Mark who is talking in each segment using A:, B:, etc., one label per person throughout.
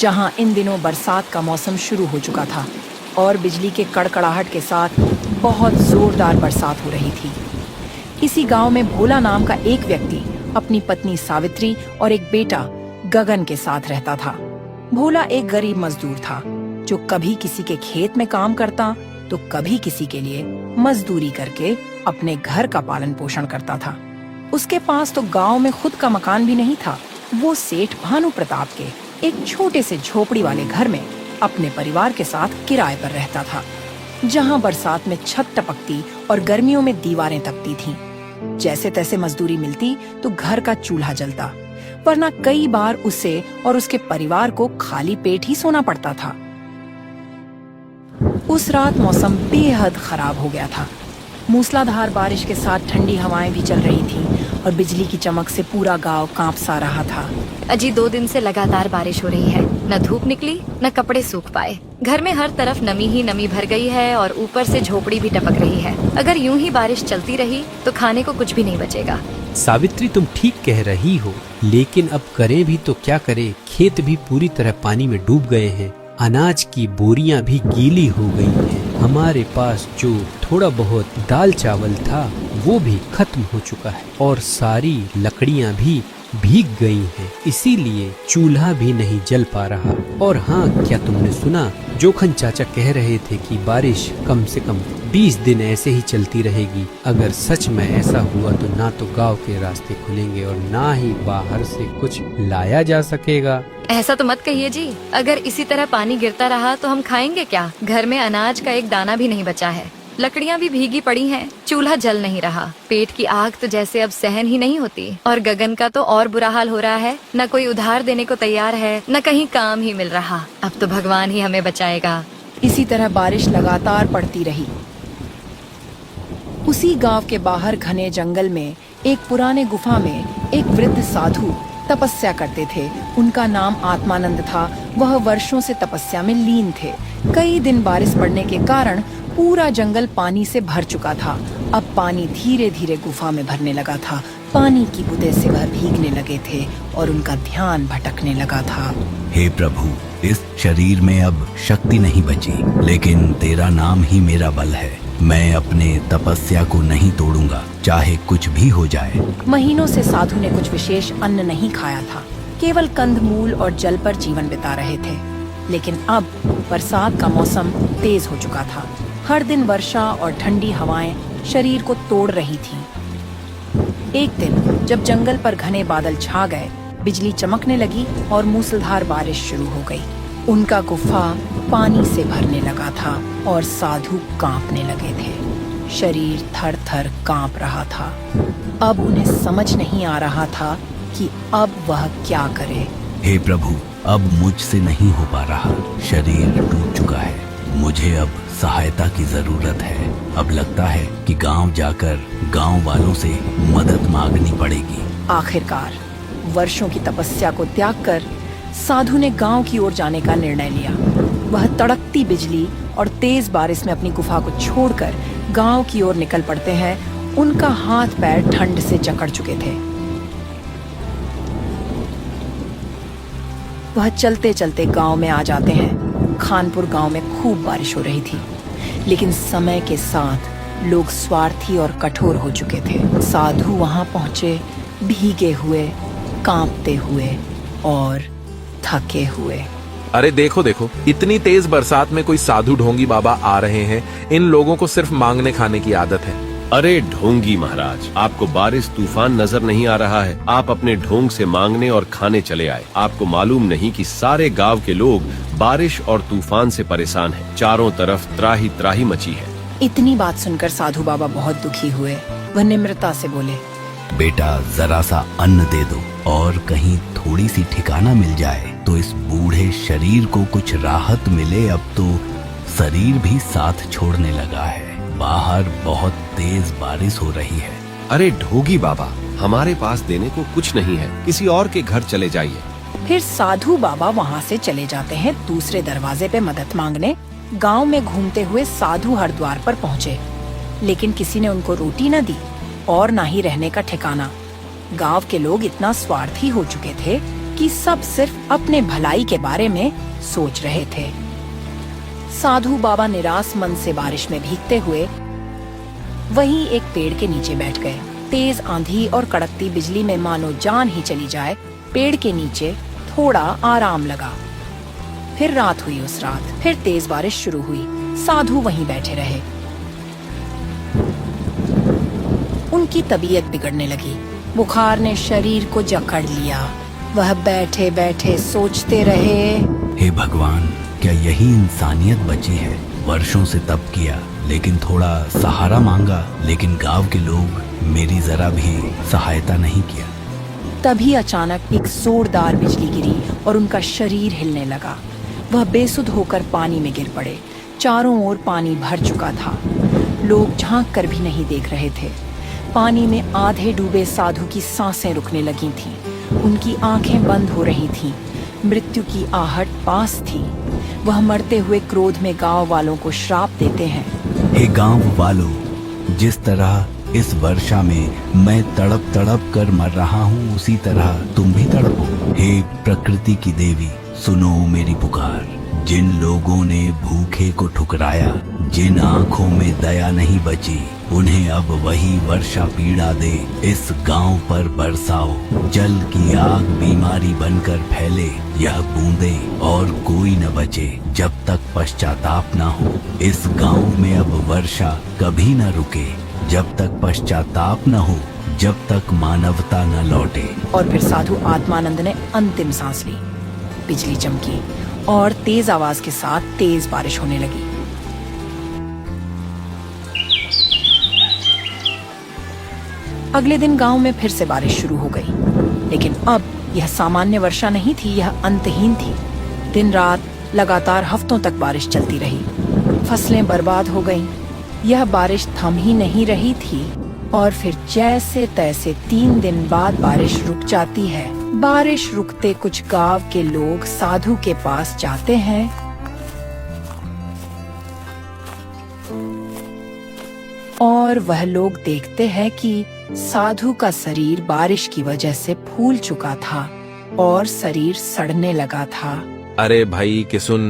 A: जहां इन दिनों बरसात का मौसम शुरू हो चुका था और बिजली के कड़कड़ाहट के साथ बहुत जोरदार बरसात हो रही थी। इसी गांव में भोला नाम का एक व्यक्ति अपनी पत्नी सावित्री और एक बेटा गगन के साथ रहता था। भोला एक गरीब मजदूर था जो कभी किसी के खेत में काम करता तो कभी किसी के लिए मजदूरी करके अपने घर का पालन पोषण करता था। उसके पास तो गांव में खुद का मकान भी नहीं था। वो सेठ भानु प्रताप के एक छोटे से झोपड़ी वाले घर में अपने परिवार के साथ किराए पर रहता था, जहां बरसात में छत टपकती और गर्मियों में दीवारें तपती थीं। जैसे तैसे मजदूरी मिलती तो घर का चूल्हा जलता, वरना कई बार उसे और उसके परिवार को खाली पेट ही सोना पड़ता था। उस रात मौसम बेहद खराब हो गया था। मूसलाधार बारिश के साथ ठंडी हवाएं भी चल रही थीं और बिजली की चमक से पूरा गांव कांप सा रहा था।
B: अजी 2 दिन से लगातार बारिश हो रही है। न धूप निकली न कपड़े सूख पाए। घर में हर तरफ नमी ही नमी भर गई है और ऊपर से झोपड़ी भी टपक रही है। अगर यूं ही बारिश चलती रही तो खाने को कुछ भी नहीं बचेगा।
C: सावित्री, तुम ठीक कह रही हो, लेकिन अब करें भी तो क्या करें? खेत भी पूरी तरह पानी में डूब गए हैं। अनाज की बोरियां भी गीली हो गई हैं। हमारे पास जो थोड़ा बहुत दाल चावल था वो भी खत्म हो चुका है और सारी लकड़ियां भी भीग गई हैं। इसीलिए चूल्हा भी नहीं जल पा रहा। और हाँ, क्या तुमने सुना? जोखन चाचा कह रहे थे कि बारिश कम से कम 20 दिन ऐसे ही चलती रहेगी। अगर सच में ऐसा हुआ तो ना तो गांव के रास्ते खुलेंगे और ना ही बाहर से कुछ लाया जा सकेगा।
B: ऐसा तो मत कहिए जी। अगर इसी तरह पानी गिरता रहा तो हम खाएंगे क्या? घर में अनाज का एक दाना भी नहीं बचा है। लकड़ियां भी भीगी पड़ी हैं। चूल्हा जल नहीं रहा। पेट की आग तो जैसे अब सहन ही नहीं होती। और गगन का तो और बुरा हाल हो रहा है। न कोई उधार देने को तैयार है, न कहीं काम ही मिल रहा। अब तो भगवान ही हमें बचाएगा।
A: इसी तरह बारिश लगातार पड़ती रही। उसी गांव के बाहर घने जंगल में एक पुराने गुफा में एक वृद्ध साधु तपस्या करते थे। उनका नाम आत्मानंद था। वह वर्षों से तपस्या में लीन थे। कई दिन बारिश पड़ने के कारण पूरा जंगल पानी से भर चुका था। अब पानी धीरे धीरे गुफा में भरने लगा था। पानी की बूंदों से वह भीगने लगे थे और उनका ध्यान भटकने लगा था।
D: हे प्रभु, इस शरीर में अब शक्ति नहीं बची, लेकिन तेरा नाम ही मेरा बल है। मैं अपने तपस्या को नहीं तोड़ूंगा, चाहे कुछ भी हो जाए।
A: महीनों से साधु ने कुछ विशेष अन्न नहीं खाया था। केवल कंदमूल और जल पर जीवन बिता रहे थे। लेकिन अब बरसात का मौसम तेज हो चुका था। हर दिन वर्षा और ठंडी हवाएं शरीर को तोड़ रही थीं। एक दिन जब जंगल पर घने बादल छा गए, बिजली चमकने लगी और मूसलाधार बारिश शुरू हो गई। उनका गुफा पानी से भरने लगा था और साधु कांपने लगे थे। शरीर थर थर कांप रहा था। अब उन्हें समझ नहीं आ रहा था कि अब वह क्या करे।
D: हे प्रभु, अब मुझसे नहीं हो पा रहा। शरीर टूट चुका है। मुझे अब सहायता की जरूरत है। अब लगता है कि गांव जाकर गांव वालों से मदद मांगनी पड़ेगी।
A: आखिरकार वर्षों की तपस्या को त्याग कर साधु ने गांव की ओर जाने का निर्णय लिया। वह तड़कती बिजली और तेज बारिश में अपनी गुफा को छोड़कर गांव की ओर निकल पड़ते हैं। उनका हाथ पैर ठंड से जकड़ चुके थे। वह चलते चलते गांव में आ जाते हैं। खानपुर गांव में खूब बारिश हो रही थी, लेकिन समय के साथ लोग स्वार्थी और कठोर हो चुके थे। साधु वहां पहुंचे, भीगे हुए, कांपते हुए और थके हुए।
E: अरे देखो देखो, इतनी तेज बरसात में कोई साधु ढोंगी बाबा आ रहे हैं। इन लोगों को सिर्फ मांगने खाने की आदत है।
F: अरे ढोंगी महाराज, आपको बारिश तूफान नजर नहीं आ रहा है? आप अपने ढोंग से मांगने और खाने चले आए। आपको मालूम नहीं कि सारे गांव के लोग बारिश और तूफान से परेशान हैं। चारों तरफ त्राही त्राही मची है।
A: इतनी बात सुनकर साधु बाबा बहुत दुखी हुए। वह निम्रता से बोले,
D: बेटा, जरा सा अन्न दे दो और कहीं थोड़ी सी ठिकाना मिल जाए तो इस बूढ़े शरीर को कुछ राहत मिले। अब तो शरीर भी साथ छोड़ने लगा है। बाहर बहुत तेज बारिश हो रही है।
F: अरे ढोगी बाबा, हमारे पास देने को कुछ नहीं है। किसी और के घर चले जाइए।
A: फिर साधु बाबा वहाँ से चले जाते हैं दूसरे दरवाजे पे मदद मांगने। गांव में घूमते हुए साधु हर द्वार पर पहुँचे, लेकिन किसी ने उनको रोटी न दी और न ही रहने का ठिकाना। गांव के लोग इतना स्वार्थी हो चुके थे कि सब सिर्फ अपने भलाई के बारे में सोच रहे थे। साधु बाबा निराश मन से बारिश में भीगते हुए वहीं एक पेड़ के नीचे बैठ गए। तेज आंधी और कड़कती बिजली में मानो जान ही चली जाए। पेड़ के नीचे थोड़ा आराम लगा। फिर रात हुई। उस रात फिर तेज बारिश शुरू हुई। साधु वहीं बैठे रहे। उनकी तबीयत बिगड़ने लगी। बुखार ने शरीर को जकड़ लिया। वह बैठे बैठे सोचते रहे,
D: हे भगवान, क्या यही इंसानियत बची है? वर्षों से तप किया, लेकिन थोड़ा सहारा मांगा, लेकिन गांव के लोग मेरी जरा भी सहायता नहीं किया।
A: तभी अचानक एक जोरदार बिजली गिरी और उनका शरीर हिलने लगा। वह बेसुध होकर पानी में गिर पड़े। चारों ओर पानी भर चुका था। लोग झांक कर भी नहीं देख रहे थे। पानी में आधे डूबे साधु की सांसें रुकने लगी थीं। उनकी आंखें बंद हो रही थीं। मृत्यु की आहट पास थी। वह मरते हुए क्रोध में गांव वालों को श्राप देते हैं।
D: हे गांव वालों, जिस तरह इस वर्षा में मैं तड़प तड़प कर मर रहा हूँ, उसी तरह तुम भी तड़पो। हे प्रकृति की देवी, सुनो मेरी पुकार। जिन लोगों ने भूखे को ठुकराया, जिन आंखों में दया नहीं बची, उन्हें अब वही वर्षा पीड़ा दे। इस गांव पर बरसाओ। जल की आग बीमारी बनकर फैले। यह बूंदे और कोई न बचे जब तक पश्चाताप न हो। इस गांव में अब वर्षा कभी न रुके जब तक पश्चाताप न हो, जब तक मानवता न लौटे।
A: और फिर साधु आत्मानंद ने अंतिम सांस ली। बिजली चमकी और तेज आवाज के साथ तेज बारिश होने लगी। अगले दिन गांव में फिर से बारिश शुरू हो गई, लेकिन अब यह सामान्य वर्षा नहीं थी, यह अंतहीन थी। दिन रात लगातार हफ्तों तक बारिश चलती रही। फसलें बर्बाद हो गईं। यह बारिश थम ही नहीं रही थी और फिर जैसे तैसे 3 दिन बाद बारिश रुक जाती है। बारिश रुकते कुछ गांव के लोग साधु के पास जाते हैं और वह लोग देखते हैं कि साधु का शरीर बारिश की वजह से फूल चुका था और शरीर सड़ने लगा था।
E: अरे भाई किसुन,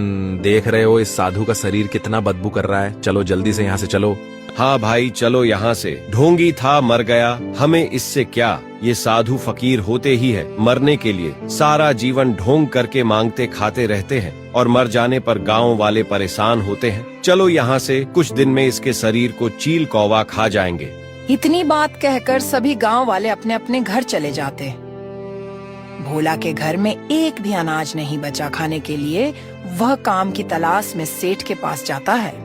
E: देख रहे हो इस साधु का शरीर कितना बदबू कर रहा है। चलो जल्दी से यहाँ से चलो।
F: हाँ भाई, चलो यहाँ से। ढोंगी था, मर गया, हमें इससे क्या। ये साधु फकीर होते ही है मरने के लिए। सारा जीवन ढोंग करके मांगते खाते रहते हैं और मर जाने पर गांव वाले परेशान होते हैं। चलो यहाँ से, कुछ दिन में इसके शरीर को चील कौवा खा जाएंगे।
A: इतनी बात कहकर सभी गांव वाले अपने अपने घर चले जाते। भोला के घर में एक भी अनाज नहीं बचा खाने के लिए। वह काम की तलाश में सेठ के पास जाता है।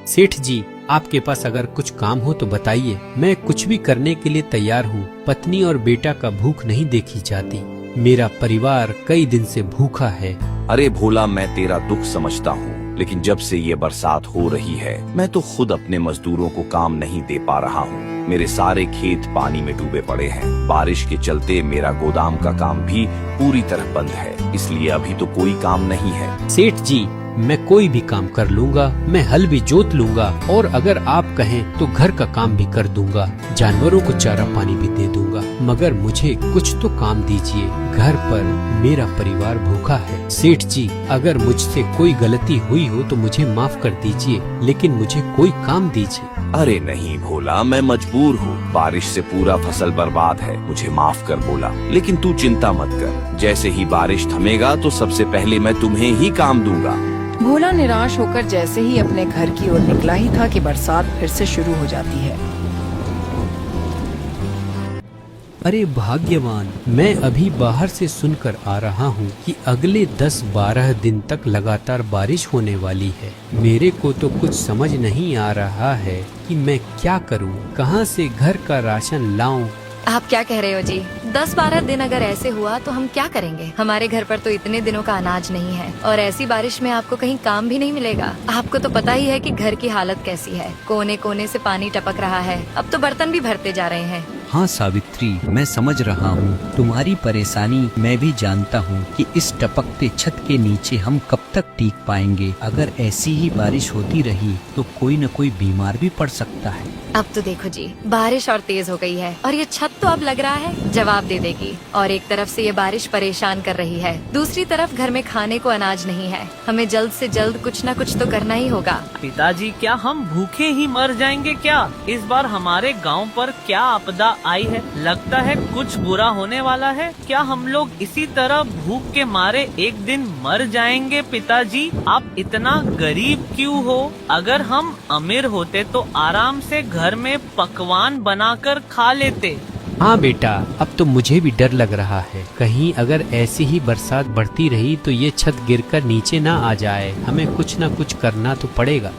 C: सेठ जी, आपके पास अगर कुछ काम हो तो बताइए। मैं कुछ भी करने के लिए तैयार हूँ। पत्नी और बेटा का भूख नहीं देखी जाती। मेरा परिवार कई दिन से भूखा है।
G: अरे भोला, मैं तेरा दुख समझता हूँ, लेकिन जब से ये बरसात हो रही है, मैं तो खुद अपने मजदूरों को काम नहीं दे पा रहा हूँ। मेरे सारे खेत पानी में डूबे पड़े हैं। बारिश के चलते मेरा गोदाम का काम भी पूरी तरह बंद है, इसलिए अभी तो कोई काम नहीं है।
C: सेठ जी, मैं कोई भी काम कर लूंगा। मैं हल भी जोत लूंगा और अगर आप कहें तो घर का काम भी कर दूंगा। जानवरों को चारा पानी भी दे दूंगा, मगर मुझे कुछ तो काम दीजिए। घर पर मेरा परिवार भूखा है। सेठ जी, अगर मुझसे कोई गलती हुई हो तो मुझे माफ कर दीजिए, लेकिन मुझे कोई काम दीजिए।
G: अरे नहीं भोला, मैं मजबूर हूँ। बारिश से पूरा फसल बर्बाद है, मुझे माफ कर बोला। लेकिन तू चिंता मत कर, जैसे ही बारिश थमेगा तो सबसे पहले मैं तुम्हें ही काम दूंगा।
A: भोला निराश होकर जैसे ही अपने घर की ओर निकला ही था कि बरसात फिर से शुरू हो जाती है।
C: अरे भाग्यवान, मैं अभी बाहर से सुनकर आ रहा हूँ कि अगले 10-12 दिन तक लगातार बारिश होने वाली है। मेरे को तो कुछ समझ नहीं आ रहा है कि मैं क्या करूँ, कहाँ से घर का राशन लाऊं।
B: आप क्या कह रहे हो जी? 10-12 दिन अगर ऐसे हुआ तो हम क्या करेंगे? हमारे घर पर तो इतने दिनों का अनाज नहीं है और ऐसी बारिश में आपको कहीं काम भी नहीं मिलेगा। आपको तो पता ही है कि घर की हालत कैसी है। कोने कोने से पानी टपक रहा है। अब तो बर्तन भी भरते जा रहे हैं।
C: हाँ सावित्री, मैं समझ रहा हूँ तुम्हारी परेशानी। मैं भी जानता हूँ कि इस टपकते छत के नीचे हम कब तक टिक पाएंगे। अगर ऐसी ही बारिश होती रही तो कोई न कोई बीमार भी पड़ सकता है।
B: अब तो देखो जी, बारिश और तेज हो गई है और ये छत तो अब लग रहा है जवाब दे देगी। और एक तरफ से ये बारिश परेशान कर रही है, दूसरी तरफ घर में खाने को अनाज नहीं है। हमें जल्द से जल्द कुछ न कुछ तो करना ही होगा।
H: पिताजी, क्या हम भूखे ही मर जाएंगे क्या? इस बार हमारे गांव पर क्या आपदा आई है? लगता है कुछ बुरा होने वाला है। क्या हम लोग इसी तरह भूख के मारे एक दिन मर जाएंगे? पिताजी, आप इतना गरीब क्यों हो? अगर हम अमीर होते तो आराम से घर में पकवान बनाकर खा लेते।
C: हाँ बेटा, अब तो मुझे भी डर लग रहा है। कहीं अगर ऐसी ही बरसात बढ़ती रही तो ये छत गिरकर नीचे ना आ जाए। हमें कुछ ना कुछ करना तो पड़ेगा।